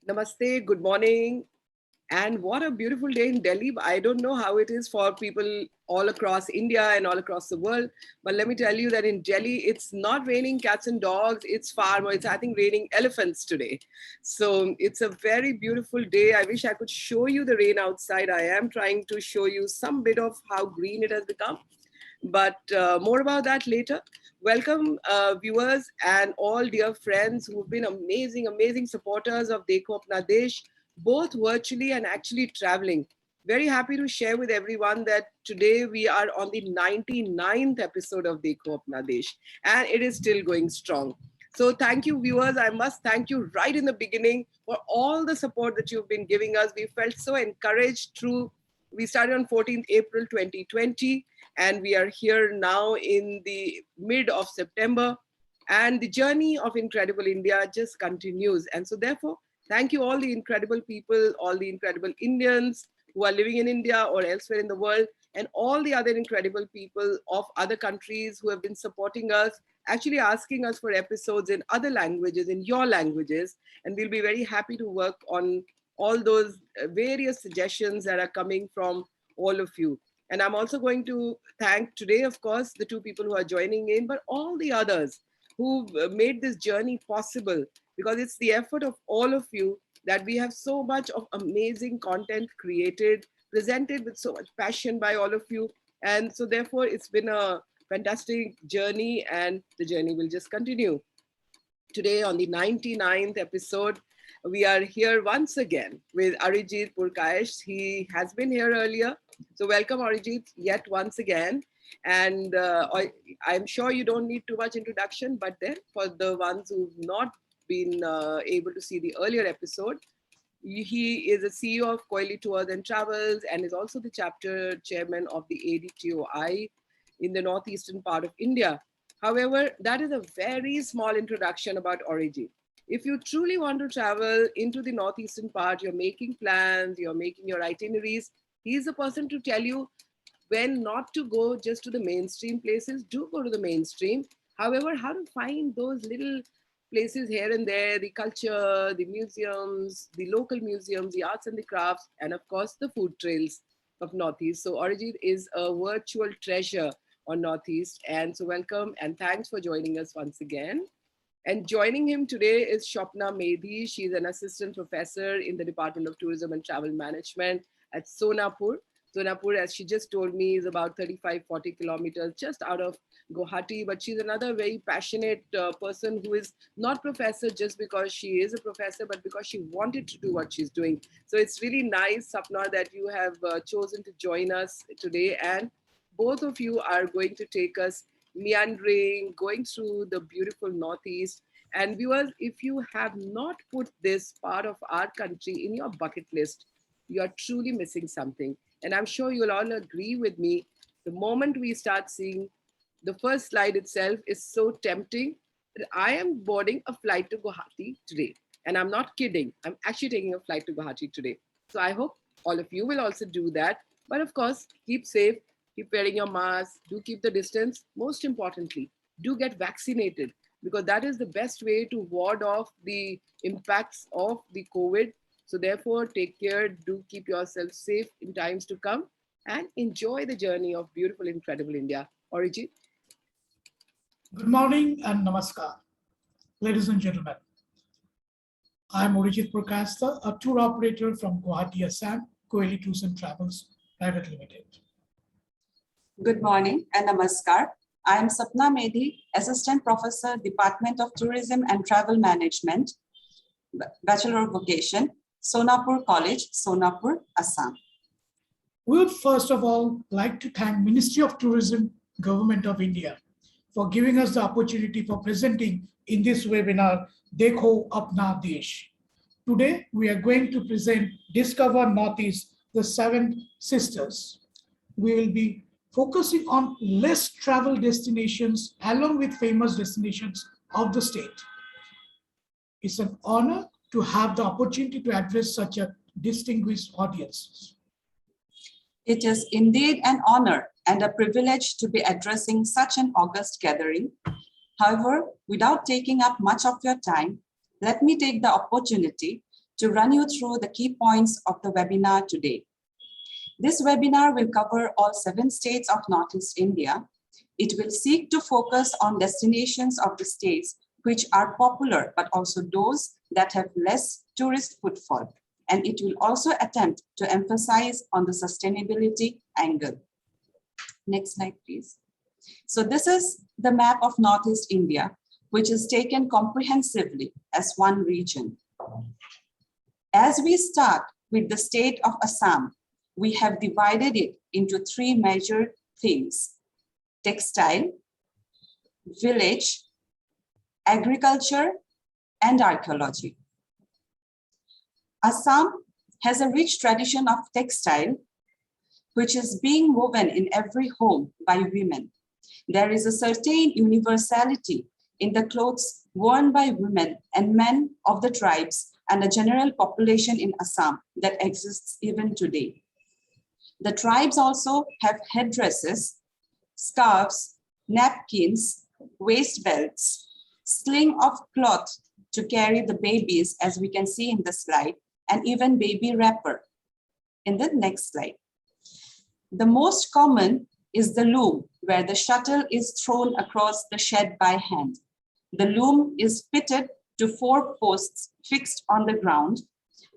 Namaste, good morning. And what a beautiful day in Delhi. I don't know how it is for people all across India and all across the world. But let me tell you that in Delhi, it's not raining cats and dogs. It's far more. It's, I think, raining elephants today. So it's a very beautiful day. I wish I could show you the rain outside. I am trying to show you some bit of how green it has become. But more about that later. Welcome, viewers and all dear friends who've been amazing, amazing supporters of Dekho Apna Desh, both virtually and actually traveling. Very happy to share with everyone that today we are on the 99th episode of Dekho Apna Desh, and it is still going strong. So thank you, viewers. I must thank you right in the beginning for all the support that you've been giving us. We felt so encouraged through. We started on 14th April 2020, and we are here now in the mid of September. And the journey of Incredible India just continues. And so therefore, thank you all the incredible people, all the incredible Indians who are living in India or elsewhere in the world, and all the other incredible people of other countries who have been supporting us, actually asking us for episodes in other languages, in your languages. And we'll be very happy to work on all those various suggestions that are coming from all of you. And I'm also going to thank today, of course, the two people who are joining in, but all the others who've made this journey possible, because it's the effort of all of you that we have so much of amazing content created, presented with so much passion by all of you. And so therefore, it's been a fantastic journey, and the journey will just continue. Today on the 99th episode, we are here once again with Arijit Purkaish. He has been here earlier. So welcome, Arijit, yet once again. And I'm sure you don't need too much introduction, but then for the ones who've not been able to see the earlier episode, he is a CEO of Koili Tours and Travels and is also the chapter chairman of the ADTOI in the northeastern part of India. However, that is a very small introduction about Arijit. If you truly want to travel into the northeastern part, you're making plans, you're making your itineraries, he's the person to tell you when not to go just to the mainstream places. Do go to the mainstream. However, how to find those little places here and there, the culture, the museums, the local museums, the arts and the crafts, and of course, the food trails of Northeast. So Arijit is a virtual treasure on Northeast. And so welcome and thanks for joining us once again. And joining him today is Shopna Medhi. She's an assistant professor in the Department of Tourism and Travel Management at Sonapur. Sonapur, as she just told me, is about 35-40 kilometers just out of Guwahati. But she's another very passionate person who is not professor just because she is a professor, but because she wanted to do what she's doing. So it's really nice, Sapna, that you have chosen to join us today. And both of you are going to take us meandering, going through the beautiful Northeast. And viewers, if you have not put this part of our country in your bucket list, you are truly missing something. And I'm sure you'll all agree with me. The moment we start seeing the first slide itself is so tempting that I am boarding a flight to Guwahati today. And I'm not kidding. I'm actually taking a flight to Guwahati today. So I hope all of you will also do that. But of course, keep safe. Keep wearing your mask, do keep the distance. Most importantly, do get vaccinated, because that is the best way to ward off the impacts of the COVID. So therefore, take care, do keep yourself safe in times to come, and enjoy the journey of beautiful, incredible India. Arijit. Good morning and namaskar, ladies and gentlemen. I'm Arijit Purkaish, a tour operator from Guwahati, Assam, Koili Tours and Travels Private Limited. Good morning and namaskar. I am Sapna Medhi, Assistant Professor, Department of Tourism and Travel Management, Bachelor of Vocation, Sonapur College, Sonapur, Assam. We would first of all like to thank Ministry of Tourism, Government of India, for giving us the opportunity for presenting in this webinar, Dekho Apna Desh. Today, we are going to present Discover Northeast, the Seven Sisters. We will be focusing on less traveled destinations along with famous destinations of the state. It's an honor to have the opportunity to address such a distinguished audience. It is indeed an honor and a privilege to be addressing such an august gathering. However, without taking up much of your time, let me take the opportunity to run you through the key points of the webinar today. This webinar will cover all 7 states of Northeast India. It will seek to focus on destinations of the states which are popular, but also those that have less tourist footfall. And it will also attempt to emphasize on the sustainability angle. Next slide, please. So this is the map of Northeast India, which is taken comprehensively as one region. As we start with the state of Assam, we have divided it into 3 major themes: textile, village, agriculture, and archaeology. Assam has a rich tradition of textile, which is being woven in every home by women. There is a certain universality in the clothes worn by women and men of the tribes and the general population in Assam that exists even today. The tribes also have headdresses, scarves, napkins, waist belts, sling of cloth to carry the babies, as we can see in the slide, and even baby wrapper. In the next slide. The most common is the loom, where the shuttle is thrown across the shed by hand. The loom is fitted to 4 posts fixed on the ground.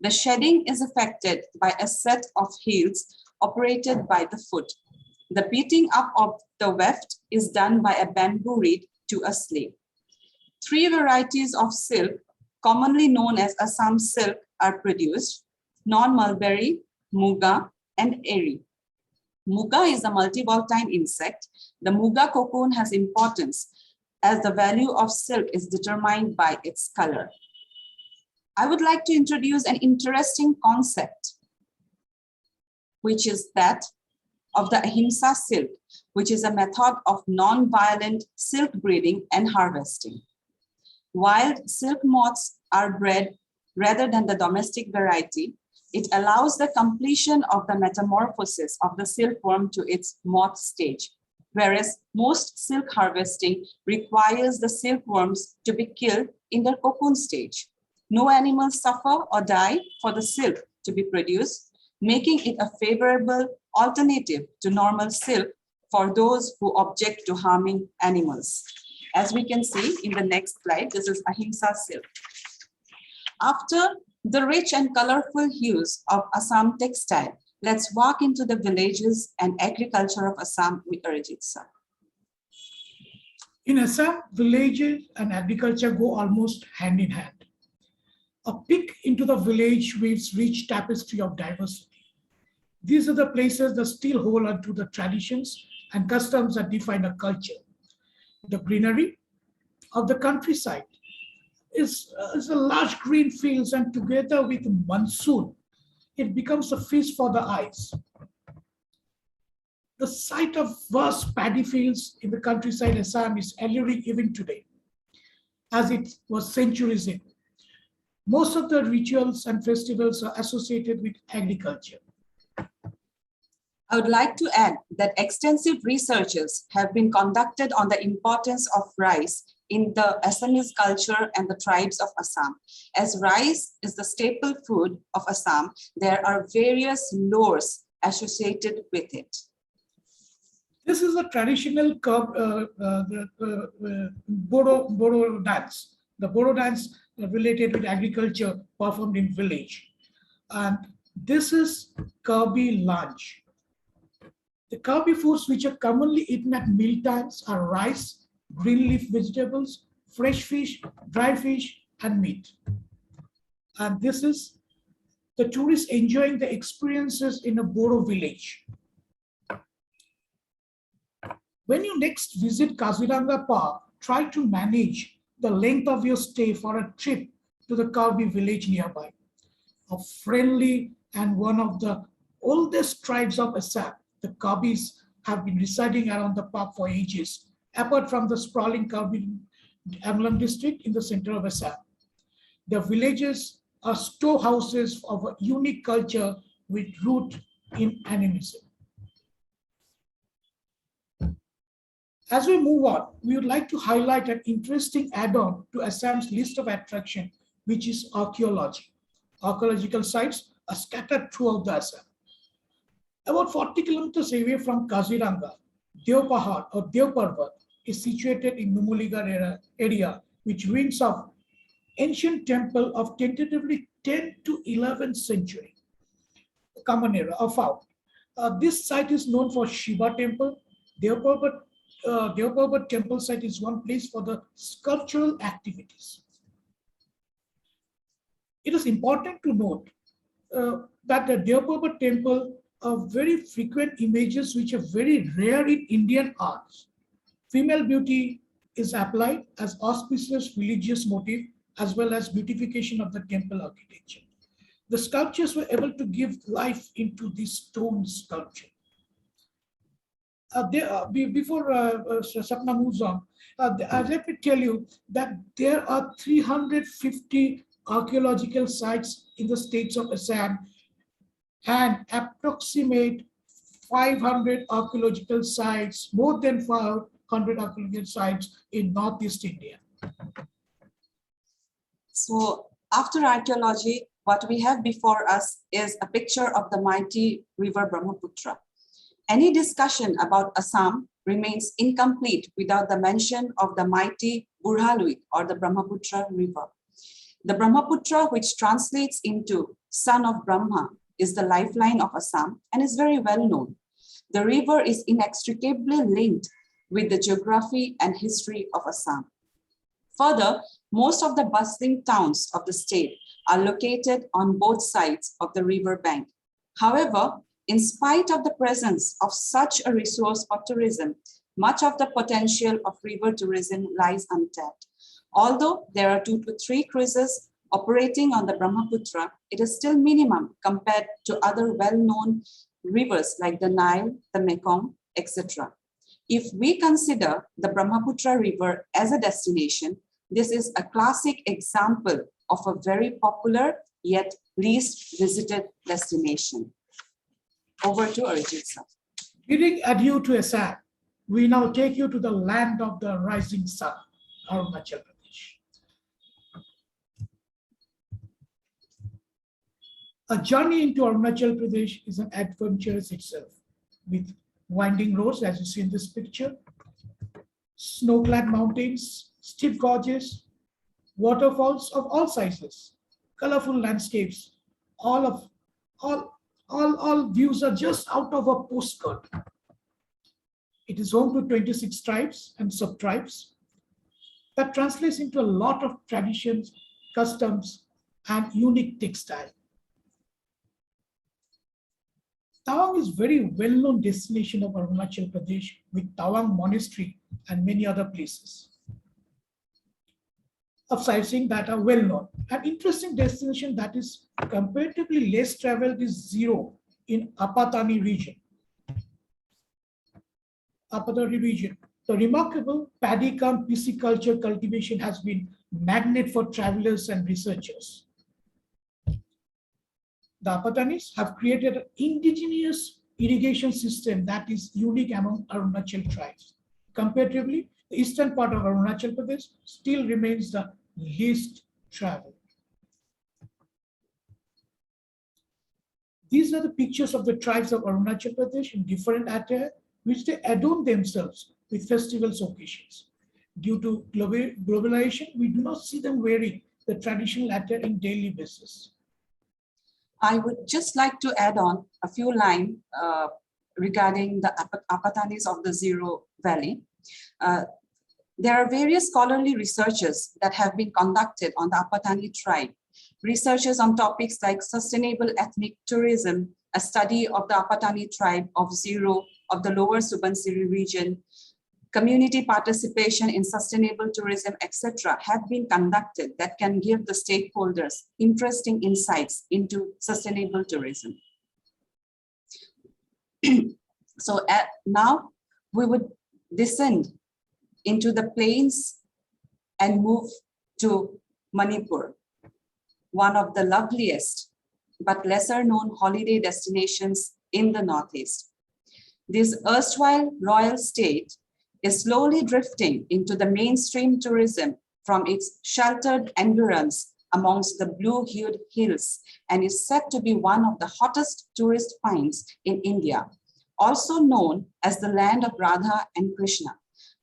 The shedding is effected by a set of heels operated by the foot. The beating up of the weft is done by a bamboo reed to a slave. 3 varieties of silk, commonly known as Assam silk, are produced: non-mulberry, muga, and eri. Muga is a multivoltine insect. The muga cocoon has importance as the value of silk is determined by its color. I would like to introduce an interesting concept, which is that of the ahimsa silk, which is a method of non-violent silk breeding and harvesting. Wild silk moths are bred rather than the domestic variety. It allows the completion of the metamorphosis of the silkworm to its moth stage, whereas most silk harvesting requires the silkworms to be killed in their cocoon stage. No animals suffer or die for the silk to be produced, making it a favorable alternative to normal silk for those who object to harming animals. As we can see in the next slide, this is ahimsa silk. After the rich and colorful hues of Assam textile, let's walk into the villages and agriculture of Assam with Arijit sir. In Assam, villages and agriculture go almost hand in hand. A peek into the village weaves rich tapestry of diversity. These are the places that still hold on to the traditions and customs that define a culture. The greenery of the countryside is a large green fields, and together with monsoon, it becomes a feast for the eyes. The sight of vast paddy fields in the countryside Assam is alluring even today, as it was centuries ago. Most of the rituals and festivals are associated with agriculture. I would like to add that extensive researches have been conducted on the importance of rice in the Assamese culture and the tribes of Assam. As rice is the staple food of Assam, there are various lores associated with it. This is a traditional Bodo dance. The Bodo dance related with agriculture performed in village. And this is Kirby lunch. The Kirby foods which are commonly eaten at meal times are rice, green leaf vegetables, fresh fish, dry fish, and meat. And this is the tourists enjoying the experiences in a Bodo village. When you next visit Kaziranga Park, try to manage the length of your stay for a trip to the Kirby village nearby. A friendly and one of the oldest tribes of Assam, the Kirbis have been residing around the park for ages, apart from the sprawling Kirby Amlam district in the center of Assam. The villages are storehouses of a unique culture with root in animism. As we move on, we would like to highlight an interesting add-on to Assam's list of attraction, which is archaeology. archaeological sites are scattered throughout the Assam. About 40 kilometers away from Kaziranga, Deopahar or Deoparvat is situated in Numaligarh area, which ruins of ancient temple of tentatively 10 to 11th century Common Era are found. This site is known for Shiva temple. Deoparvat temple site is one place for the sculptural activities. It is important to note that the Deoparvat temple are very frequent images which are very rare in Indian arts. Female beauty is applied as auspicious religious motive as well as beautification of the temple architecture. The sculptures were able to give life into this stone sculpture. Before Sapna moves on, let me tell you that there are 350 archaeological sites in the states of Assam and approximate 500 archaeological sites, more than 500 archaeological sites in Northeast India. So after archaeology, what we have before us is a picture of the mighty river Brahmaputra. Any discussion about Assam remains incomplete without the mention of the mighty Burhalui or the Brahmaputra river. The Brahmaputra, which translates into son of Brahma, is the lifeline of Assam and is very well known. The river is inextricably linked with the geography and history of Assam. Further, most of the bustling towns of the state are located on both sides of the river bank. However, in spite of the presence of such a resource for tourism, much of the potential of river tourism lies untapped. Although there are 2 to 3 cruises operating on the Brahmaputra, it is still minimum compared to other well-known rivers like the Nile, the Mekong, etc. If we consider the Brahmaputra river as a destination, this is a classic example of a very popular yet least visited destination. Over to Arijit sir. Bidding adieu to Assam, we now take you to the land of the rising sun, Arunachal Pradesh. A journey into Arunachal Pradesh is an adventure itself, with winding roads, as you see in this picture, snow-clad mountains, steep gorges, waterfalls of all sizes, colorful landscapes, all views are just out of a postcard. It is home to 26 tribes and sub-tribes. That translates into a lot of traditions, customs, and unique textile. Tawang is very well-known destination of Arunachal Pradesh with Tawang Monastery and many other places of sightseeing that are well-known. An interesting destination that is comparatively less traveled is Zero in Apatani region. Apatani region. The remarkable paddy cum pisciculture cultivation has been magnet for travelers and researchers. The Apatanis have created an indigenous irrigation system that is unique among Arunachal tribes. Comparatively, the eastern part of Arunachal Pradesh still remains the least traveled. These are the pictures of the tribes of Arunachal Pradesh in different attire, which they adorn themselves with festivals occasions. Due to globalization, we do not see them wearing the traditional attire in daily basis. I would just like to add on a few lines regarding the Apatanis of the Zero Valley. There are various scholarly researches that have been conducted on the Apatani tribe. Researches on topics like sustainable ethnic tourism, a study of the Apatani tribe of Zero of the lower Subansiri region, community participation in sustainable tourism, etc., have been conducted that can give the stakeholders interesting insights into sustainable tourism. So now we would descend into the plains and move to Manipur, one of the loveliest but lesser known holiday destinations in the Northeast. This erstwhile royal state is slowly drifting into the mainstream tourism from its sheltered environs amongst the blue-hued hills and is said to be one of the hottest tourist finds in India. Also known as the land of Radha and Krishna,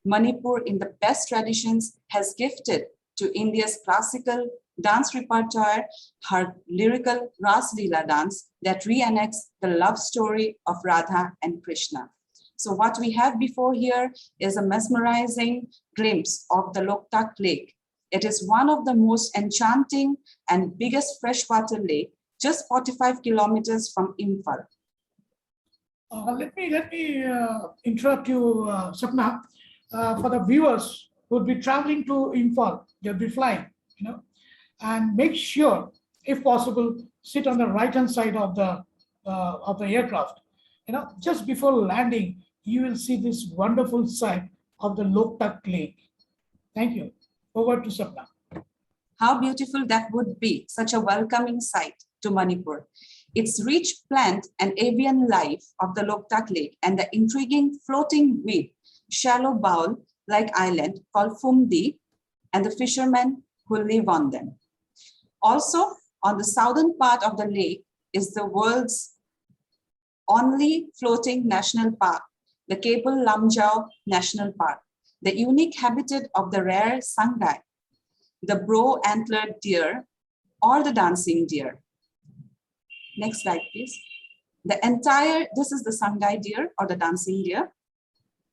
Manipur, in the best traditions, has gifted to India's classical dance repertoire her lyrical Ras Leela dance that reenacts the love story of Radha and Krishna. So what we have before here is a mesmerizing glimpse of the Loktak Lake. It is one of the most enchanting and biggest freshwater lake, just 45 kilometers from Imphal. Let me interrupt you, Sapna. For the viewers who would be traveling to Imphal, they'll be flying, and make sure, if possible, sit on the right-hand side of the aircraft. Just before landing, you will see this wonderful sight of the Loktak Lake. Thank you. Over to Sapna. How beautiful that would be, such a welcoming sight to Manipur. Its rich plant and avian life of the Loktak Lake and the intriguing floating weed, shallow bowl-like island called Fumdi, and the fishermen who live on them. Also, on the southern part of the lake is the world's only floating national park, the Kabul Lamjau National Park, the unique habitat of the rare sangai, the brow-antlered deer, or the dancing deer. Next slide, please. This is the sangai deer or the dancing deer.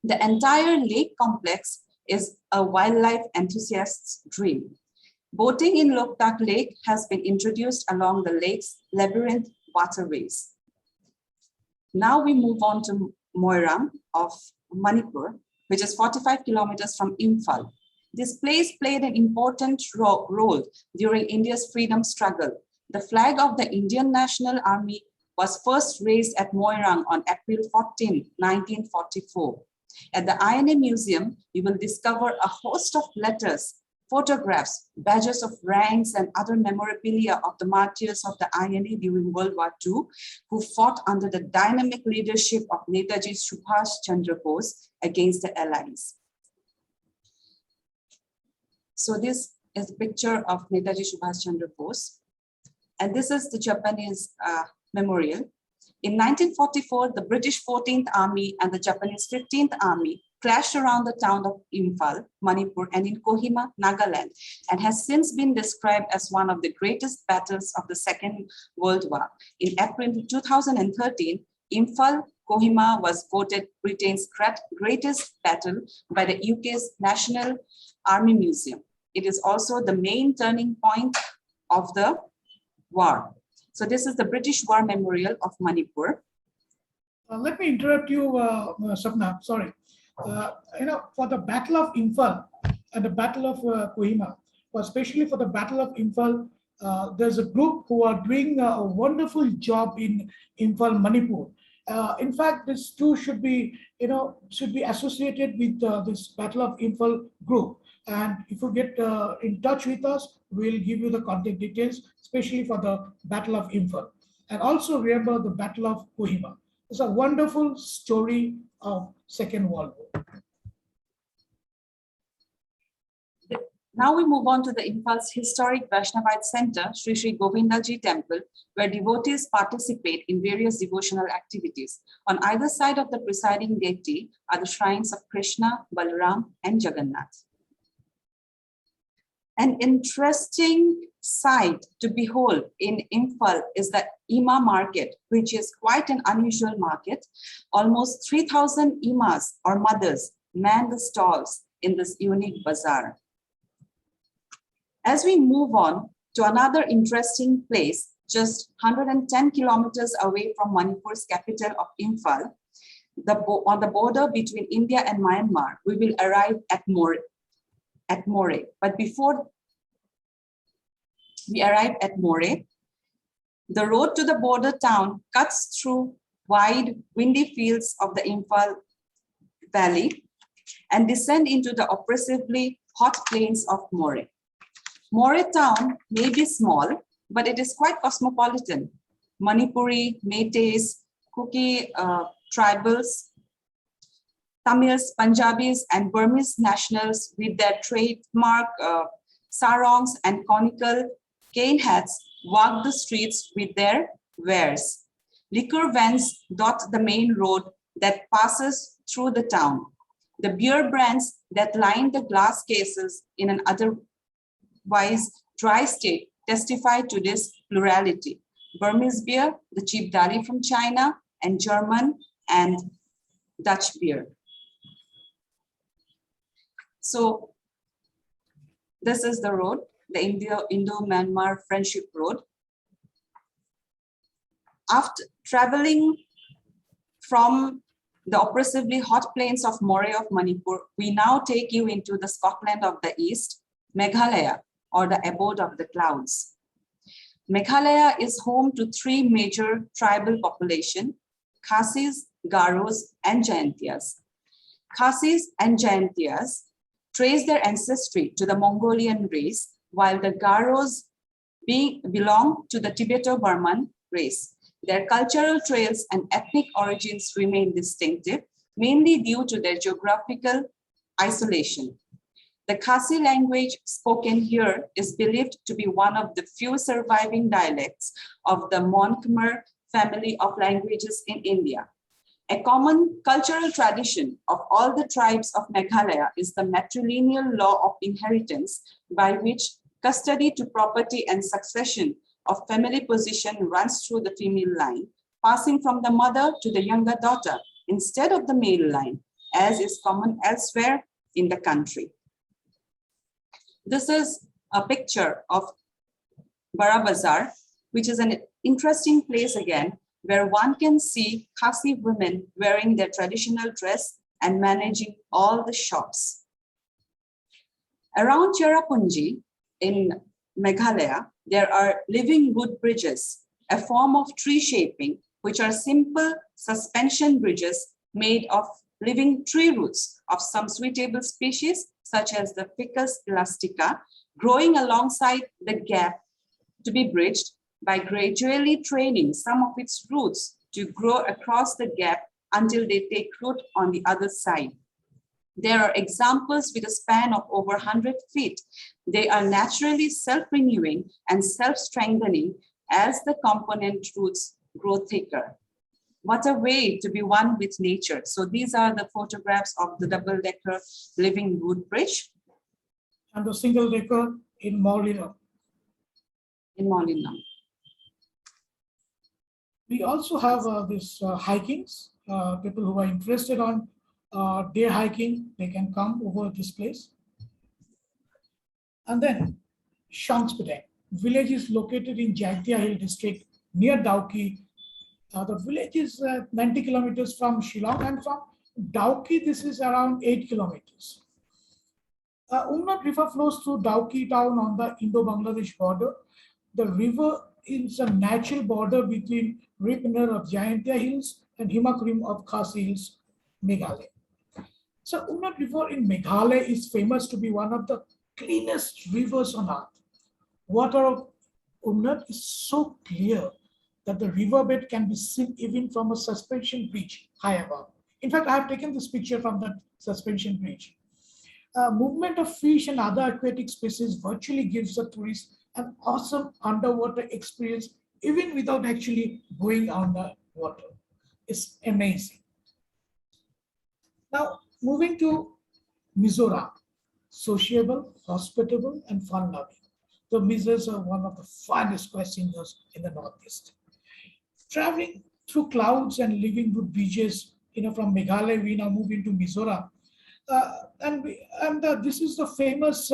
The entire lake complex is a wildlife enthusiast's dream. Boating in Loktak Lake has been introduced along the lake's labyrinth waterways. Now we move on to Moirang of Manipur, which is 45 kilometers from Imphal. This place played an important role during India's freedom struggle. The flag of the Indian National Army was first raised at Moirang on April 14, 1944. At the INA Museum, you will discover a host of letters, photographs, badges of ranks, and other memorabilia of the martyrs of the INA during World War II, who fought under the dynamic leadership of Netaji Subhash Chandra Bose against the Allies. So this is a picture of Netaji Subhash Chandra Bose. And this is the Japanese memorial. In 1944, the British 14th Army and the Japanese 15th Army clashed around the town of Imphal, Manipur, and in Kohima, Nagaland, and has since been described as one of the greatest battles of the Second World War. In April 2013, Imphal, Kohima was voted Britain's greatest battle by the UK's National Army Museum. It is also the main turning point of the war. So this is the British War Memorial of Manipur. Let me interrupt you, Sapna. Sorry. For the Battle of Imphal and the Battle of Kohima, especially for the Battle of Imphal, there's a group who are doing a wonderful job in Imphal, Manipur. In fact, this too should be associated with this Battle of Imphal group. And if you get in touch with us, we'll give you the contact details, especially for the Battle of Imphal. And also remember the Battle of Kohima. It's a wonderful story of Second World War. Now we move on to the Imphal's historic Vaishnavite center, Sri Sri Govindaji Temple, where devotees participate in various devotional activities. On either side of the presiding deity are the shrines of Krishna, Balaram, and Jagannath. An interesting sight to behold in Imphal is the Ima market, which is quite an unusual market. Almost 3,000 Imas or mothers man the stalls in this unique bazaar. As we move on to another interesting place, just 110 kilometers away from Manipur's capital of Imphal, on the border between India and Myanmar, we will arrive at More. But before we arrive at More, the road to the border town cuts through wide, windy fields of the Imphal Valley and descend into the oppressively hot plains of More. More town may be small, but it is quite cosmopolitan. Manipuri, Meiteis, Kuki tribals, Tamils, Punjabis, and Burmese nationals with their trademark sarongs and conical Cane hats walk the streets with their wares. Liquor vans dot the main road that passes through the town. The beer brands that line the glass cases in an otherwise dry state testify to this plurality. Burmese beer, the cheap dali from China, and German and Dutch beer. So this is the road, the Indo-Myanmar Friendship Road. After traveling from the oppressively hot plains of Moreh of Manipur, we now take you into the Scotland of the East, Meghalaya, or the abode of the clouds. Meghalaya is home to three major tribal populations: Khasis, Garos, and Jaintias. Khasis and Jaintias trace their ancestry to the Mongolian race, while the Garos belong to the Tibeto-Burman race. Their cultural trails and ethnic origins remain distinctive, mainly due to their geographical isolation. The Khasi language spoken here is believed to be one of the few surviving dialects of the Mon-Khmer family of languages in India. A common cultural tradition of all the tribes of Meghalaya is the matrilineal law of inheritance, by which custody to property and succession of family position runs through the female line, passing from the mother to the younger daughter instead of the male line, as is common elsewhere in the country. This is a picture of Bara Bazaar, which is an interesting place again, where one can see Khasi women wearing their traditional dress and managing all the shops. Around Cherrapunji in Meghalaya, there are living wood bridges, a form of tree shaping, which are simple suspension bridges made of living tree roots of some suitable species, such as the Ficus elastica, growing alongside the gap to be bridged by gradually training some of its roots to grow across the gap until they take root on the other side. There are examples with a span of over 100 feet. They are naturally self-renewing and self-strengthening as the component roots grow thicker. What a way to be one with nature. So these are the photographs of the double-decker living wood bridge. And the single-decker in Maulinam. In Maulinam. We also have this hikings. People who are interested on day hiking, they can come over this place. And then Shankspadang village is located in Jaintia Hill district near Dauki. The village is 90 kilometers from Shillong, and from Dauki this is around 8 kilometers. Umnat River flows through Dauki town on the Indo-Bangladesh border. The river is a natural border between Ripner of Jaintia Hills and Himakrim of Khasi Hills, Meghalaya. So Umnat River in Meghalaya is famous to be one of the cleanest rivers on earth. Water of Umnat is so clear that the riverbed can be seen even from a suspension bridge high above. In fact, I have taken this picture from that suspension bridge. Movement of fish and other aquatic species virtually gives the tourist an awesome underwater experience, even without actually going underwater. It's amazing. Now, moving to Mizoram, sociable, hospitable, and fun-loving. The Mizos are one of the finest quest singers in the Northeast. Traveling through clouds and living wood beaches, from Meghalaya, we now move into Mizoram. This is the famous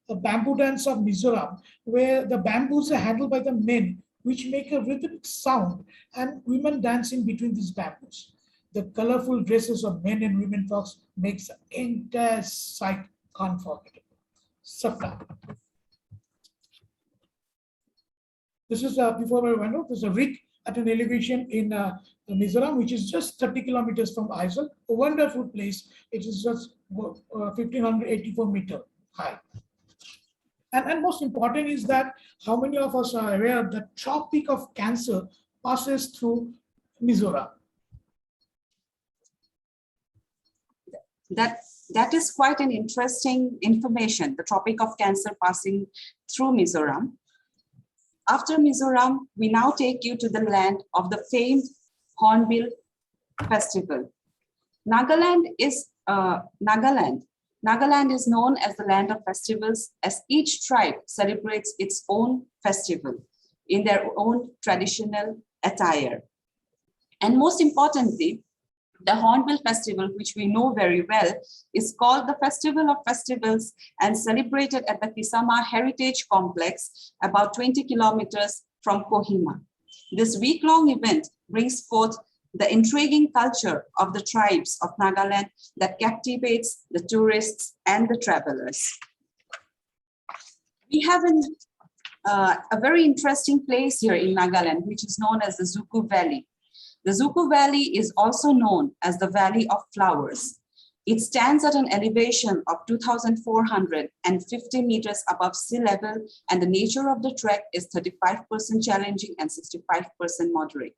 bamboo dance of Mizoram, where the bamboos are handled by the men, which make a rhythmic sound, and women dancing between these bamboos. The colorful dresses of men and women folks makes the entire sight unforgettable. Sapna. This is before I went out. There's a rig at an elevation in Mizoram, which is just 30 kilometers from Aizawl. A wonderful place. It is just 1,584 meters high. And most important is that how many of us are aware that Tropic of Cancer passes through Mizoram? That is quite an interesting information, the Tropic of Cancer passing through Mizoram. After Mizoram, we now take you to the land of the famed Hornbill Festival. Nagaland is known as the land of festivals, as each tribe celebrates its own festival in their own traditional attire. And most importantly, the Hornbill Festival, which we know very well, is called the Festival of Festivals and celebrated at the Kisama Heritage Complex, about 20 kilometers from Kohima. This week-long event brings forth the intriguing culture of the tribes of Nagaland that captivates the tourists and the travelers. We have a very interesting place here in Nagaland, which is known as the Zuku Valley. The Zuku Valley is also known as the Valley of Flowers. It stands at an elevation of 2,450 meters above sea level, and the nature of the trek is 35% challenging and 65% moderate.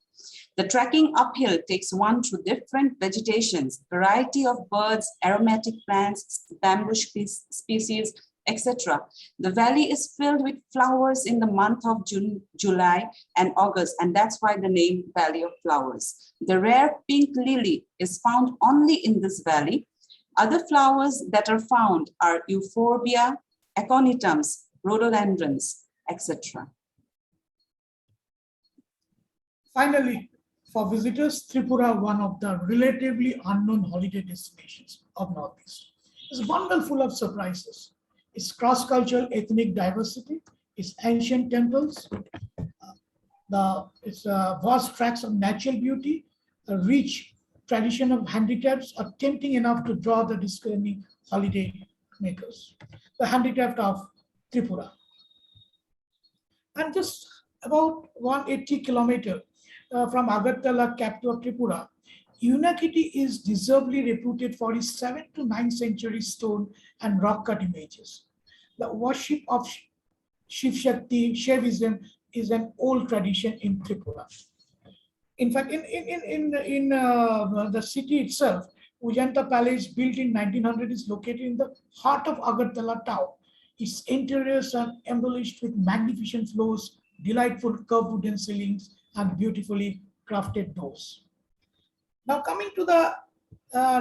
The trekking uphill takes one through different vegetations, variety of birds, aromatic plants, bamboo species, etc. The valley is filled with flowers in the month of June, July, and August, and that's why the name Valley of Flowers. The rare pink lily is found only in this valley. Other flowers that are found are euphorbia, aconitum's, rhododendrons, etc. Finally, for visitors, Tripura, one of the relatively unknown holiday destinations of Northeast, is wonderful of surprises. Its cross-cultural ethnic diversity, its ancient temples, its vast tracts of natural beauty, a rich tradition of handicrafts are tempting enough to draw the discerning holiday makers. The handicraft of Tripura. And just about 180 kilometers from Agartala, capital of Tripura, Unakiti is deservedly reputed for its 7th to 9th century stone and rock cut images. The worship of Shiv Shakti, Shaivism, is an old tradition in Tripura. In fact, in the city itself, Ujanta Palace, built in 1900, is located in the heart of Agartala town. Its interiors are embellished with magnificent floors, delightful curved wooden ceilings, and beautifully crafted doors. Now, coming to the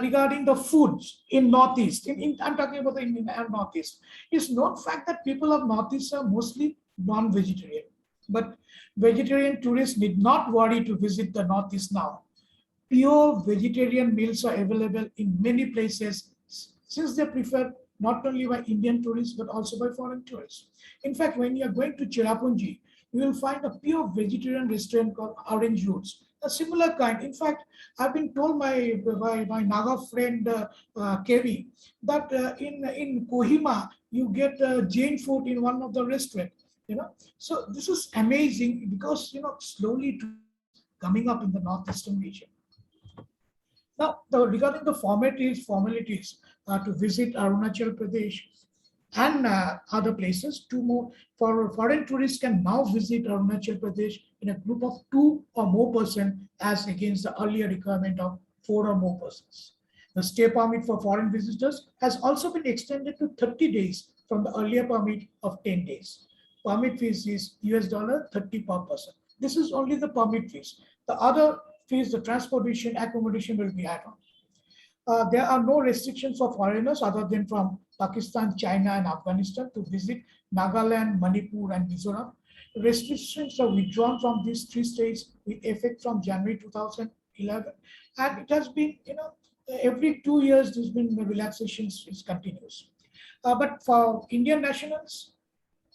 regarding the foods in Northeast, I'm talking about the Indian and Northeast, it's known fact that people of Northeast are mostly non-vegetarian. But vegetarian tourists need not worry to visit the Northeast now. Pure vegetarian meals are available in many places since they prefer not only by Indian tourists but also by foreign tourists. In fact, when you are going to Cherrapunji, you will find a pure vegetarian restaurant called Orange Roots, a similar kind. In fact, I've been told by my Naga friend Kevi that in Kohima you get Jain food in one of the restaurants. So this is amazing because slowly coming up in the northeastern region. Now, regarding the formalities to visit Arunachal Pradesh and other places, foreign tourists can now visit Arunachal Pradesh in a group of 2 or more persons, as against the earlier requirement of 4 or more persons. The stay permit for foreign visitors has also been extended to 30 days from the earlier permit of 10 days. Permit fees is $30 per person. This is only the permit fees. The other fees, the transportation, accommodation will be added on. There are no restrictions for foreigners other than from Pakistan, China, and Afghanistan to visit Nagaland, Manipur, and Mizoram. Restrictions are withdrawn from these 3 states with effect from January 2011, and it has been, every 2 years there's been relaxations. It continues. But for Indian nationals,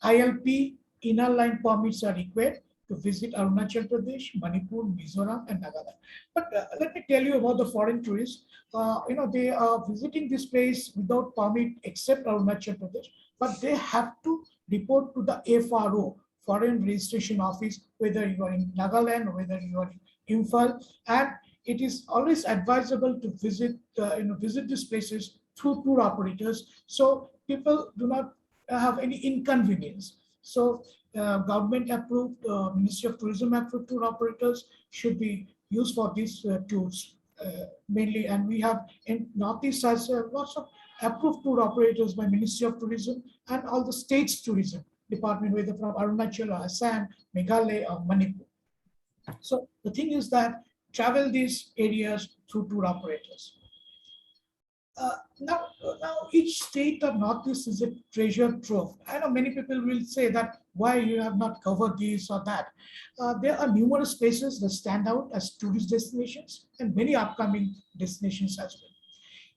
ILP inner line permits are required to visit Arunachal Pradesh, Manipur, Mizoram, and Nagaland. But let me tell you about the foreign tourists. They are visiting this place without permit except Arunachal Pradesh, but they have to report to the FRO, Foreign Registration Office, whether you are in Nagaland or whether you are in Imphal, and it is always advisable to visit these places through tour operators, so people do not have any inconvenience. So government approved, Ministry of Tourism approved tour operators should be used for these tours mainly. And we have in Northeast has lots of approved tour operators by Ministry of Tourism and all the states tourism. department, whether from Arunachal or Assam, Meghalaya or Manipur. So the thing is that travel these areas through tour operators. Now each state of Northeast is a treasure trove. I know many people will say that why you have not covered this or that. There are numerous places that stand out as tourist destinations and many upcoming destinations as well.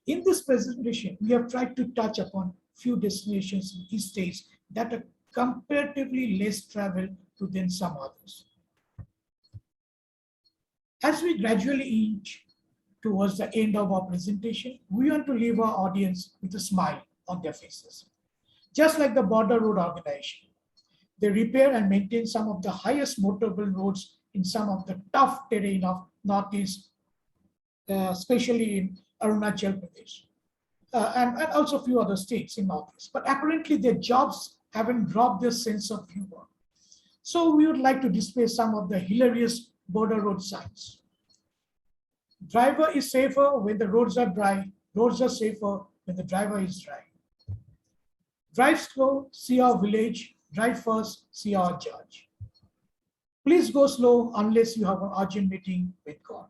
In this presentation, we have tried to touch upon few destinations in these states that are comparatively less traveled to than some others. As we gradually inch towards the end of our presentation, we want to leave our audience with a smile on their faces. Just like the Border Road Organization, they repair and maintain some of the highest motorable roads in some of the tough terrain of Northeast, especially in Arunachal Pradesh, and also a few other states in Northeast. But apparently their jobs haven't dropped their sense of humor. So we would like to display some of the hilarious border road signs. Driver is safer when the roads are dry. Roads are safer when the driver is dry. Drive slow, see our village. Drive fast, see our judge. Please go slow unless you have an urgent meeting with God.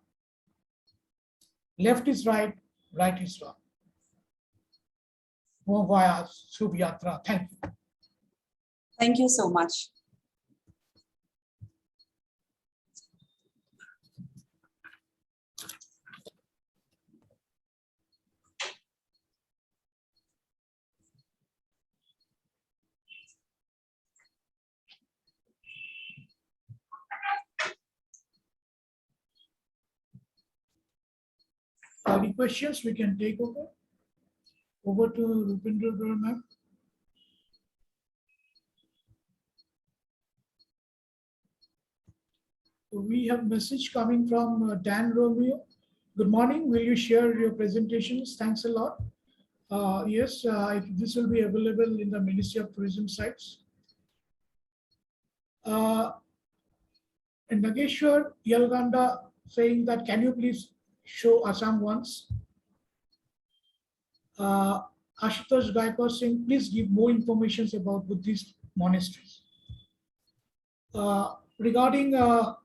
Left is right, right is wrong. Bon voyage, Shubh Yatra. Thank you. Thank you so much. Any questions we can take over? Over to Rupinder ma'am. We have a message coming from Dan Romeo. Good morning. Will you share your presentations? Thanks a lot. Yes, this will be available in the Ministry of Tourism sites. And Nageshwar Yalganda saying that, can you please show Assam once? Ashutosh Gaikwad saying, please give more information about Buddhist monasteries. Regarding our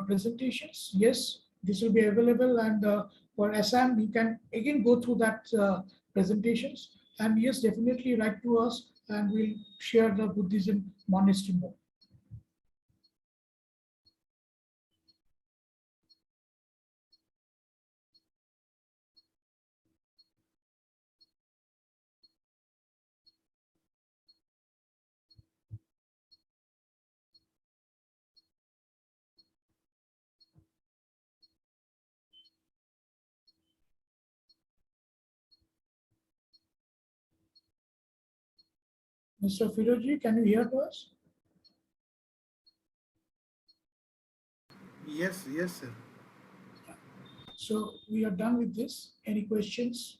presentations, yes, this will be available, and for Assam, you can again go through that presentations, and yes, definitely write to us, and we'll share the Buddhism monastery more. Mr. Firoji, can you hear to us? Yes, yes, sir. So we are done with this. Any questions?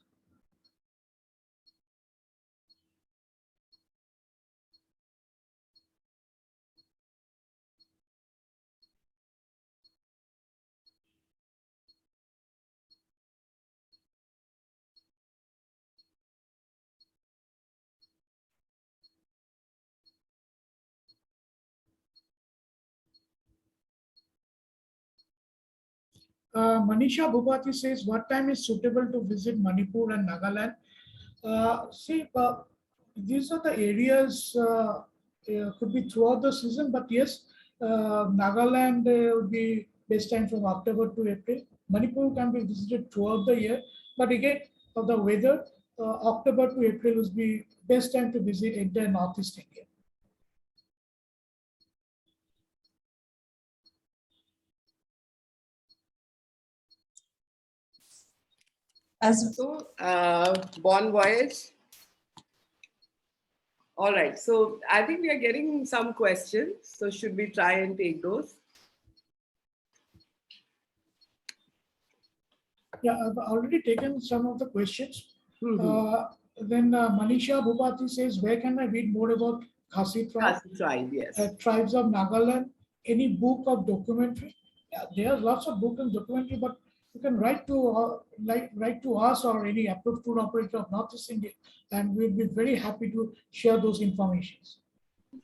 Manisha Bhupati says, what time is suitable to visit Manipur and Nagaland? These are the areas, could be throughout the season, but yes, Nagaland would be best time from October to April. Manipur can be visited throughout the year, but again, of the weather, October to April would be best time to visit entire Northeast India. So, bon voyage. All right. So I think we are getting some questions. So should we try and take those? Yeah, I've already taken some of the questions. Then Manisha Bhupati says, where can I read more about Khasi tribe? Khasi tribe, yes. Tribes of Nagaland, any book or documentary? Yeah, there are lots of books and documentary, but you can write to write to us or any approved tour operator of Northeast India, and we'll be very happy to share those informations.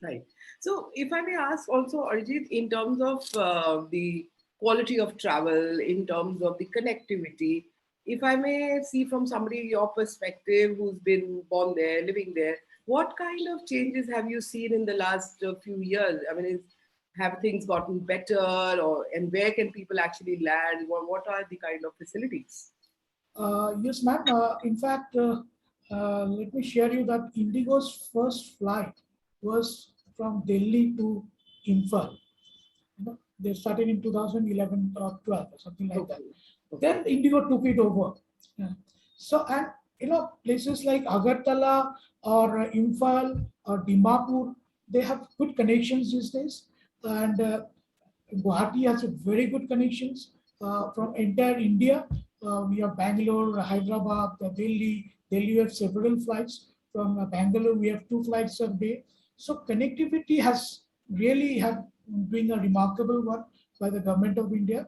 Right. So, if I may ask also, Arjit, in terms of the quality of travel, in terms of the connectivity, if I may see from somebody your perspective who's been born there, living there, what kind of changes have you seen in the last few years? I mean, have things gotten better, or and where can people actually land? What are the kind of facilities? Yes, ma'am. In fact, let me share you that Indigo's first flight was from Delhi to Imphal. They started in 2011 or 12 or something like that. Okay. Okay. Then Indigo took it over. Yeah. So, and places like Agartala or Imphal or Dimapur, they have good connections these days. And Guwahati has a very good connections from entire India. We have Bangalore, Hyderabad, Delhi. Delhi we have several flights. From Bangalore, we have 2 flights a day. So connectivity has really have been a remarkable one by the government of India.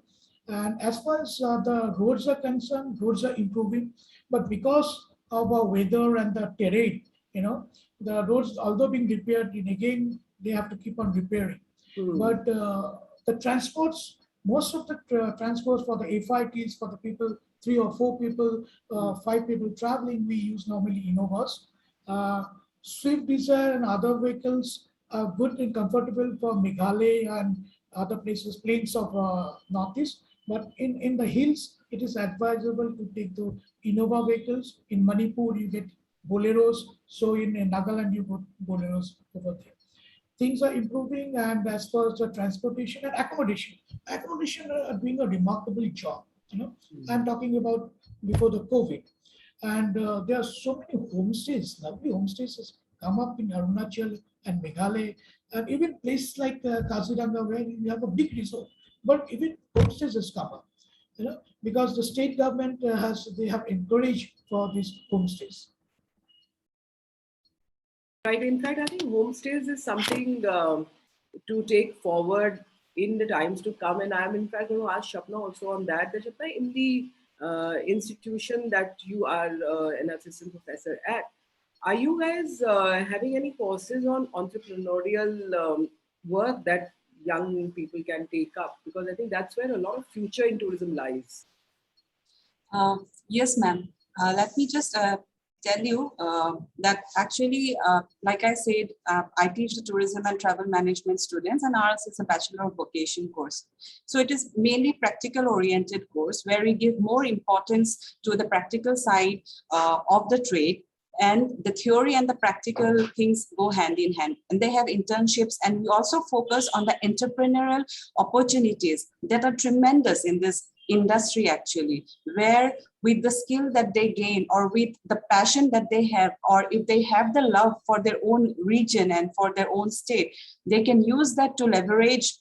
And as far as the roads are concerned, roads are improving. But because of our weather and the terrain, the roads, although being repaired, and again, they have to keep on repairing. But the transports, most of the transports for the FITs, for the people, 3 or 4 people, 5 people traveling, we use normally Innovas. Swift Desire and other vehicles are good and comfortable for Meghalaya and other places, plains of Northeast. But in the hills, it is advisable to take the Innova vehicles. In Manipur, you get Boleros. So in Nagaland, you got Boleros over there. Things are improving, and as far as the transportation and accommodation are doing a remarkable job. I'm talking about before the COVID, and there are so many homestays, lovely homestays has come up in Arunachal and Meghalaya, and even places like Kaziranga where you have a big resort, but even homestays has come up, because the state government they have encouraged for these homestays. Right. In fact, I think homestays is something to take forward in the times to come. And I'm in fact going to ask Shapna also on that. That Shapna, in the institution that you are an assistant professor at, are you guys having any courses on entrepreneurial work that young people can take up? Because I think that's where a lot of future in tourism lies. Yes, ma'am. Let me just tell you that actually, like I said, I teach the tourism and travel management students, and ours is a Bachelor of Vocation course. So it is mainly practical oriented course where we give more importance to the practical side of the trade, and the theory and the practical things go hand in hand. And they have internships, and we also focus on the entrepreneurial opportunities that are tremendous in this industry actually, where with the skill that they gain or with the passion that they have, or if they have the love for their own region and for their own state, they can use that to leverage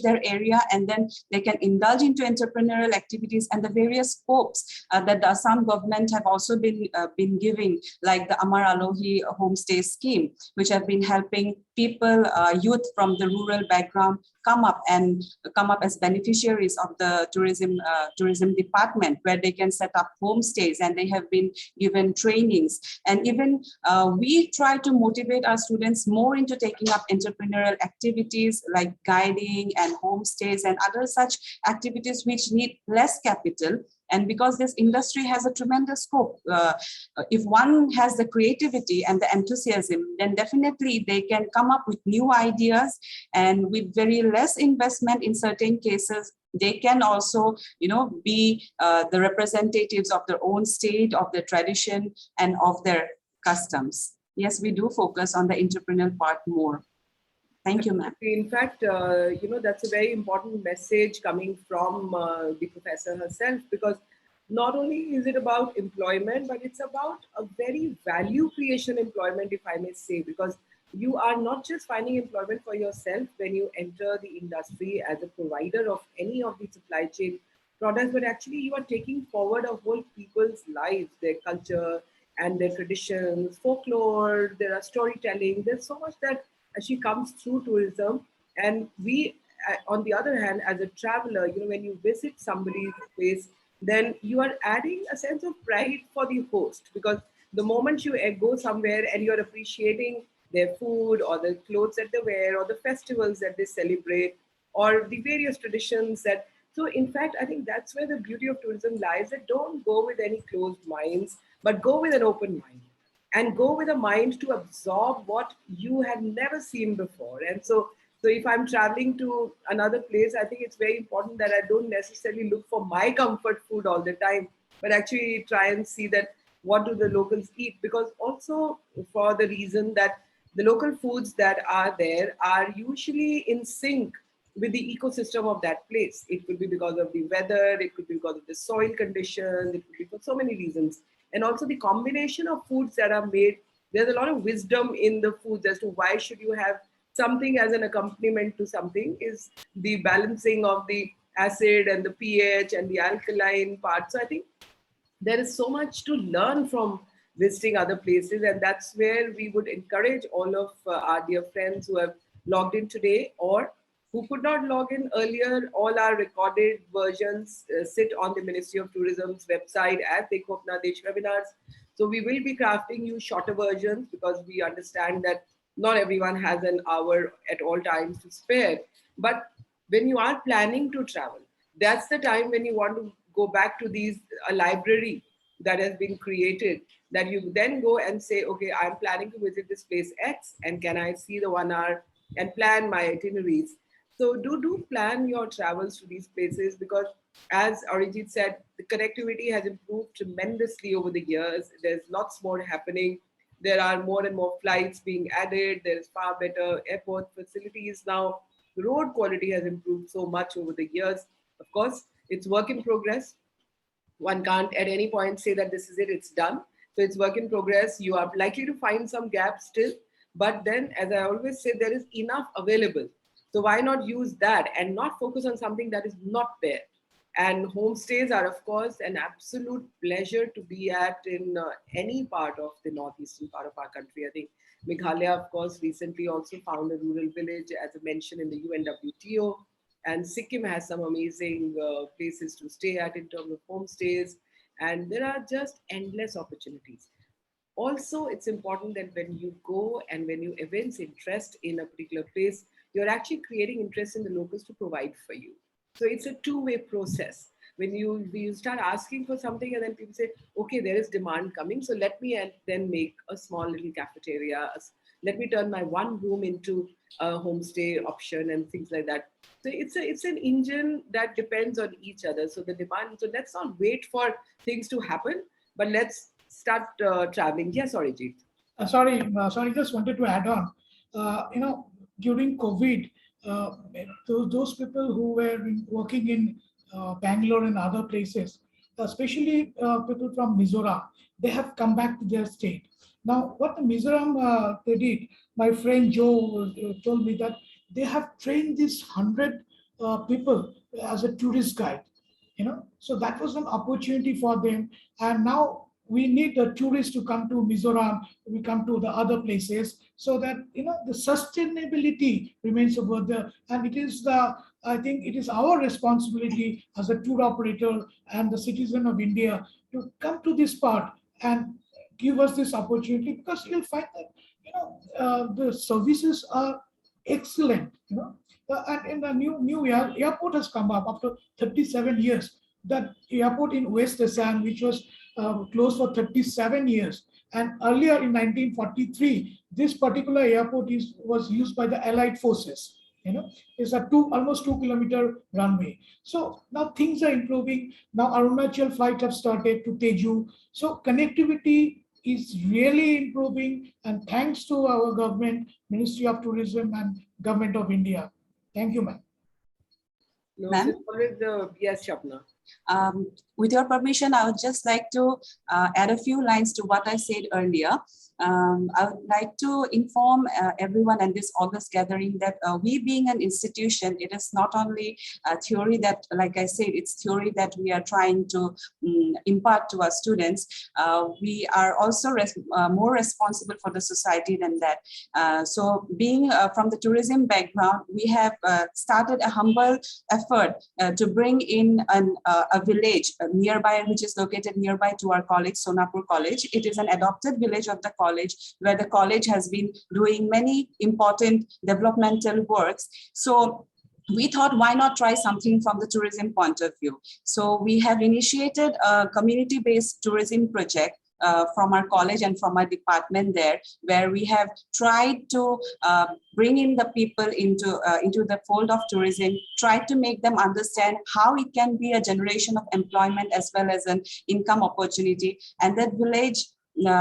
their area, and then they can indulge into entrepreneurial activities and the various scopes that the Assam government have also been giving, like the Amar Alohi homestay scheme, which have been helping people, youth from the rural background come up as beneficiaries of the tourism department, where they can set up homestays, and they have been given trainings. And even we try to motivate our students more into taking up entrepreneurial activities like guiding and homestays and other such activities which need less capital. And because this industry has a tremendous scope, if one has the creativity and the enthusiasm, then definitely they can come up with new ideas, and with very less investment in certain cases, they can also, be the representatives of their own state, of their tradition, and of their customs. Yes, we do focus on the entrepreneurial part more. Thank you, ma'am. In fact, that's a very important message coming from the professor herself, because not only is it about employment, but it's about a very value creation employment, if I may say, because you are not just finding employment for yourself when you enter the industry as a provider of any of the supply chain products, but actually you are taking forward a whole people's lives, their culture and their traditions, folklore, there are storytelling, there's so much that actually comes through tourism. And we on the other hand, as a traveler, when you visit somebody's place, then you are adding a sense of pride for the host, because the moment you go somewhere and you're appreciating their food or the clothes that they wear or the festivals that they celebrate or the various traditions that, so in fact, I think that's where the beauty of tourism lies, that don't go with any closed minds, but go with an open mind and go with a mind to absorb what you had never seen before. And so if I'm traveling to another place, I think it's very important that I don't necessarily look for my comfort food all the time, but actually try and see that what do the locals eat, because also for the reason that the local foods that are there are usually in sync with the ecosystem of that place. It could be because of the weather, it could be because of the soil conditions, it could be for so many reasons. And also the combination of foods that are made, there's a lot of wisdom in the foods as to why should you have something as an accompaniment to something, is the balancing of the acid and the pH and the alkaline part. So I think there is so much to learn from visiting other places, and that's where we would encourage all of our dear friends who have logged in today or who could not log in earlier. All our recorded versions sit on the Ministry of Tourism's website at Dekho Apna Desh webinars. So we will be crafting you shorter versions because we understand that not everyone has an hour at all times to spare. But when you are planning to travel, that's the time when you want to go back to these a library that has been created, that you then go and say, okay, I'm planning to visit this place X, and can I see the 1 hour and plan my itineraries. So do plan your travels to these places, because as Arijit said, the connectivity has improved tremendously over the years. There's lots more happening. There are more and more flights being added. There's far better airport facilities now. The road quality has improved so much over the years. Of course, it's work in progress. One can't at any point say that this is it, it's done. So it's work in progress. You are likely to find some gaps still, but then, as I always say, there is enough available. So why not use that and not focus on something that is not there? And homestays are, of course, an absolute pleasure to be at in any part of the northeastern part of our country. I think Meghalaya, of course, recently also found a rural village, as I mentioned, in the UNWTO. And Sikkim has some amazing places to stay at in terms of homestays. And there are just endless opportunities. Also, it's important that when you go and when you evince interest in a particular place, you're actually creating interest in the locals to provide for you. So it's a two-way process. When you start asking for something and then people say, okay, there is demand coming, so let me then make a small little cafeteria. Let me turn my one room into a homestay option and things like that. So it's an engine that depends on each other. So the demand. So let's not wait for things to happen, but let's start traveling. Yes, Arijit. Sorry, just wanted to add on. During COVID, those people who were working in Bangalore and other places, especially people from Mizoram, they have come back to their state. Now, what the Mizoram they did, my friend Joe told me that they have trained these 100 people as a tourist guide. So that was an opportunity for them, and now we need the tourists to come to Mizoram, we come to the other places, so that the sustainability remains over there. And I think it is our responsibility as a tour operator and the citizen of India to come to this part and give us this opportunity, because you'll find that the services are excellent. And in the new airport has come up after 37 years. That airport in West Assam, which was closed for 37 years. And earlier in 1943, this particular airport was used by the Allied forces. It's a almost 2-kilometer runway. So now things are improving. Now ARUNACHAL flight have started to Teju. So connectivity is really improving, and thanks to our government, Ministry of Tourism and Government of India. Thank you, ma'am. No, Ma'am? Yes, Shapna. With your permission, I would just like to add a few lines to what I said earlier. I would like to inform everyone at this August gathering that we being an institution, it is not only a theory that, like I said, it's theory that we are trying to impart to our students. We are also more responsible for the society than that. So being from the tourism background, we have started a humble effort to bring in a village nearby, which is located nearby to our college, Sonapur College. It is an adopted village of the college, where the college has been doing many important developmental works. So we thought, why not try something from the tourism point of view? So we have initiated a community-based tourism project from our college and from our department there, where we have tried to bring in the people into the fold of tourism, try to make them understand how it can be a generation of employment as well as an income opportunity. And that village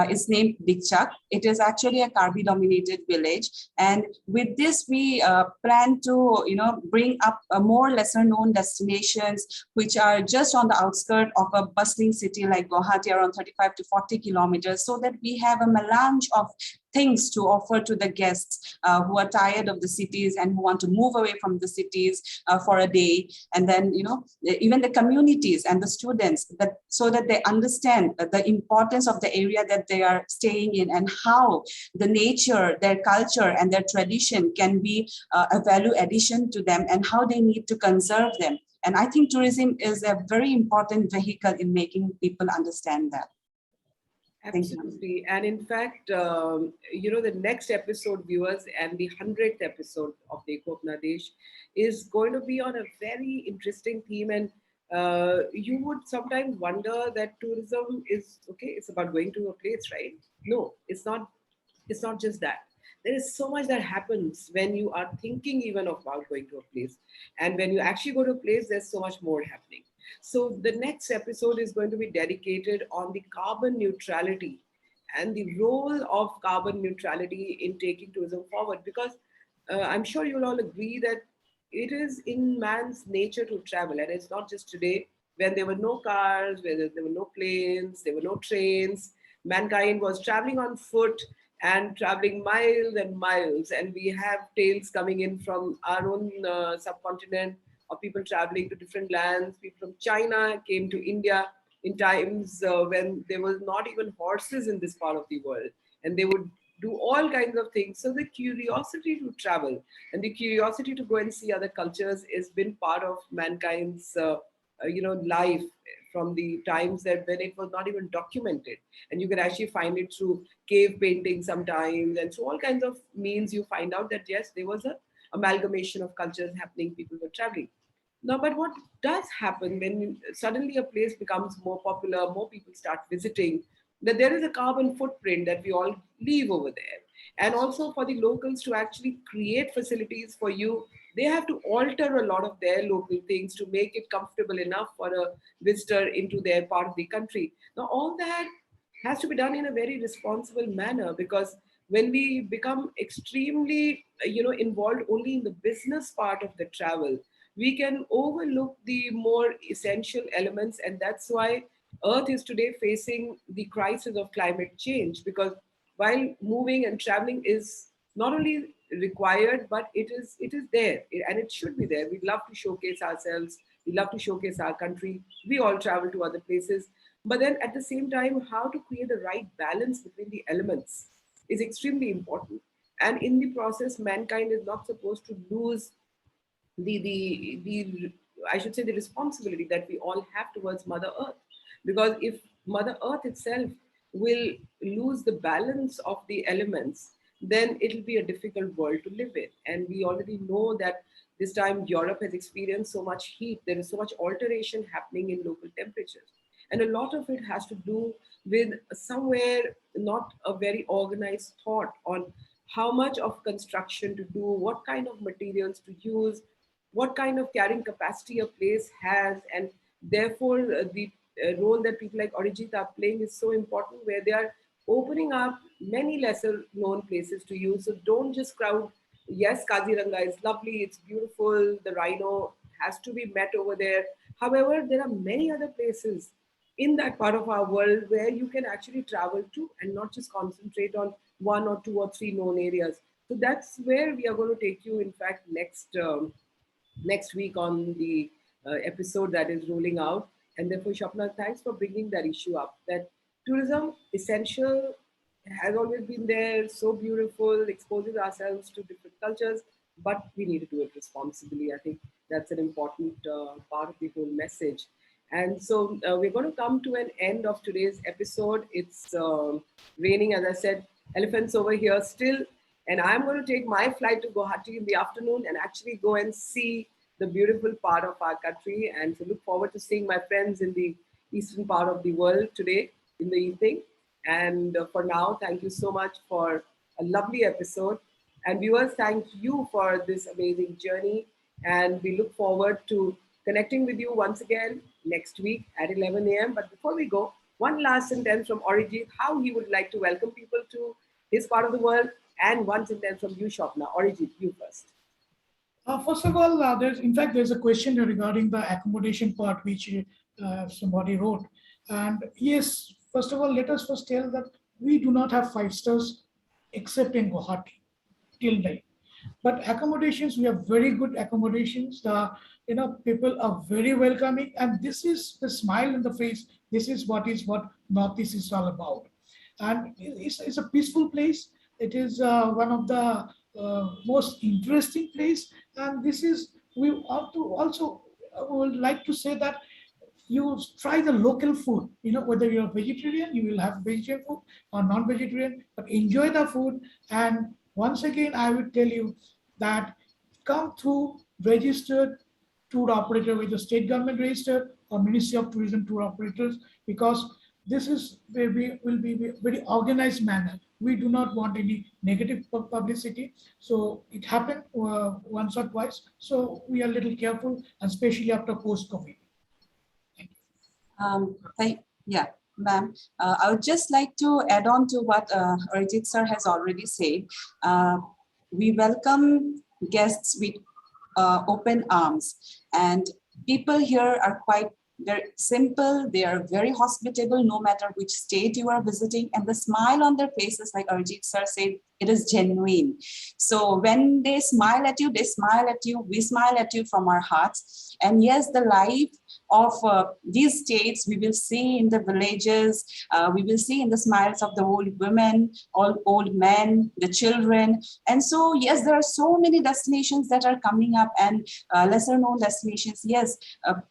is named Dikchak. It is actually a Karbi-dominated village, and with this we plan to bring up more lesser-known destinations which are just on the outskirts of a bustling city like Guwahati, around 35 to 40 kilometers, so that we have a melange of things to offer to the guests who are tired of the cities and who want to move away from the cities for a day. And then, even the communities and the students, so that they understand the importance of the area that they are staying in, and how the nature, their culture and their tradition can be a value addition to them, and how they need to conserve them. And I think tourism is a very important vehicle in making people understand that. Absolutely. And in fact, the next episode, viewers, and the 100th episode of Dekho Apna Desh is going to be on a very interesting theme. And you would sometimes wonder that tourism is, okay, it's about going to a place, right? No, it's not. It's not just that. There is so much that happens when you are thinking even about going to a place. And when you actually go to a place, there's so much more happening. So the next episode is going to be dedicated on the carbon neutrality and the role of carbon neutrality in taking tourism forward. Because I'm sure you'll all agree that it is in man's nature to travel. And it's not just today, when there were no cars, where there were no planes, there were no trains. Mankind was traveling on foot and traveling miles and miles. And we have tales coming in from our own subcontinent of people traveling to different lands. People from China came to India in times when there was not even horses in this part of the world. And they would do all kinds of things. So the curiosity to travel and the curiosity to go and see other cultures has been part of mankind's life from the times that when it was not even documented. And you can actually find it through cave painting sometimes, and through all kinds of means you find out that yes, there was a amalgamation of cultures happening, people were traveling. Now, but what does happen when suddenly a place becomes more popular, more people start visiting, that there is a carbon footprint that we all leave over there. And also for the locals to actually create facilities for you, they have to alter a lot of their local things to make it comfortable enough for a visitor into their part of the country. Now, all that has to be done in a very responsible manner, because when we become extremely involved only in the business part of the travel, we can overlook the more essential elements. And that's why earth is today facing the crisis of climate change, because while moving and traveling is not only required, but it is there, and it should be there. We love to showcase ourselves, we love to showcase our country, we all travel to other places. But then at the same time, how to create the right balance between the elements is extremely important. And in the process, mankind is not supposed to lose the I should say the responsibility that we all have towards Mother Earth. Because if Mother Earth itself will lose the balance of the elements, then it'll be a difficult world to live in. And we already know that this time Europe has experienced so much heat, there is so much alteration happening in local temperatures. And a lot of it has to do with somewhere not a very organized thought on how much of construction to do, what kind of materials to use, what kind of carrying capacity a place has. And therefore, the role that people like Arijit are playing is so important, where they are opening up many lesser known places to use. So don't just crowd. Yes, Kaziranga is lovely, it's beautiful, the rhino has to be met over there. However, there are many other places in that part of our world where you can actually travel to and not just concentrate on one or two or three known areas. So that's where we are going to take you, in fact, next week on the episode that is rolling out. And therefore, Shapna, thanks for bringing that issue up. That tourism essential has always been there, so beautiful, exposes ourselves to different cultures, but we need to do it responsibly. I think that's an important part of the whole message. And so we're going to come to an end of today's episode. It's raining, as I said, elephants over here still. And I'm going to take my flight to Guwahati in the afternoon and actually go and see the beautiful part of our country. And so look forward to seeing my friends in the eastern part of the world today in the evening. And for now, thank you so much for a lovely episode. And viewers, thank you for this amazing journey. And we look forward to connecting with you once again next week at 11 a.m. But before we go, one last sentence from Arijit, how he would like to welcome people to his part of the world, and one sentence from you, Shapna. Arijit, you first. First of all, there's a question regarding the accommodation part, which somebody wrote. And yes, first of all, let us first tell that we do not have 5 stars except in Guwahati till date. But accommodations, we have very good accommodations. The people are very welcoming, and this is the smile in the face. This is what Northeast is all about, and it's a peaceful place. It is one of the most interesting place, and this is we ought to also would like to say that you try the local food. Whether you're a vegetarian, you will have vegetarian food or non-vegetarian, but enjoy the food. And once again, I would tell you that come through registered tour operator with the state government registered or Ministry of Tourism tour operators, because this is where we will be very organized manner. We do not want any negative publicity. So it happened once or twice. So we are a little careful, especially after post-COVID. Yeah, ma'am. I would just like to add on to what Arijit sir has already said. We welcome guests with open arms, and people here are they're simple, they are very hospitable no matter which state you are visiting, and the smile on their faces, like Arijit sir said, it is genuine. So when they smile at you, we smile at you from our hearts. And yes, the life of these states we will see in the villages, we will see in the smiles of the old women, old men, the children. And so yes, there are so many destinations that are coming up, and lesser known destinations. Yes,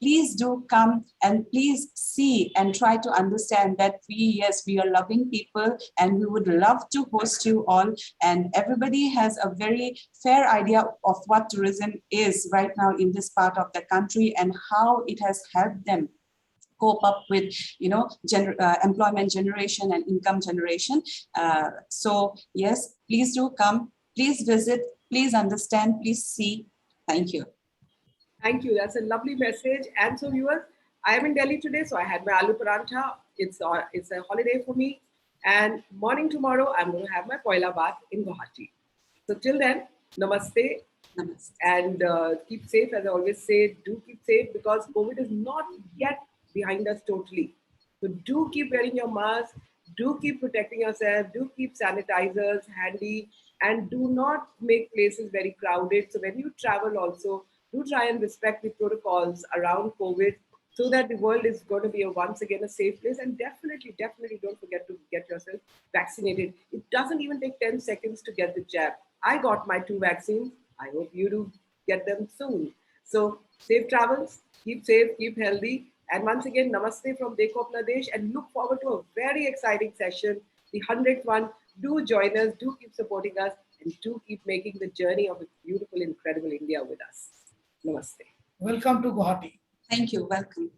please do come and please see and try to understand that we are loving people, and we would love to host you all. And everybody has a very fair idea of what tourism is right now in this part of the country, and how it has helped them cope up with employment generation and income generation. So yes, please do come, please visit, please understand, please see. Thank you. Thank you. That's a lovely message. And so viewers, I am in Delhi today, so I had my aloo parantha. It's a holiday for me. And morning tomorrow, I'm going to have my Poila bath in Guwahati. So till then, namaste. Namaste. And keep safe. As I always say, do keep safe, because COVID is not yet behind us totally. So do keep wearing your mask. Do keep protecting yourself. Do keep sanitizers handy. And do not make places very crowded. So when you travel also, do try and respect the protocols around COVID, so that the world is going to be once again a safe place. And definitely don't forget to get yourself vaccinated. It doesn't even take 10 seconds to get the jab. I got my 2 vaccines. I hope you do get them soon. So safe travels, keep safe, keep healthy. And once again, namaste from Dekho Apna Desh, and look forward to a very exciting session, the 100th one. Do join us, do keep supporting us, and do keep making the journey of a beautiful, incredible India with us. Namaste. Welcome to Guwahati. Thank you. Welcome.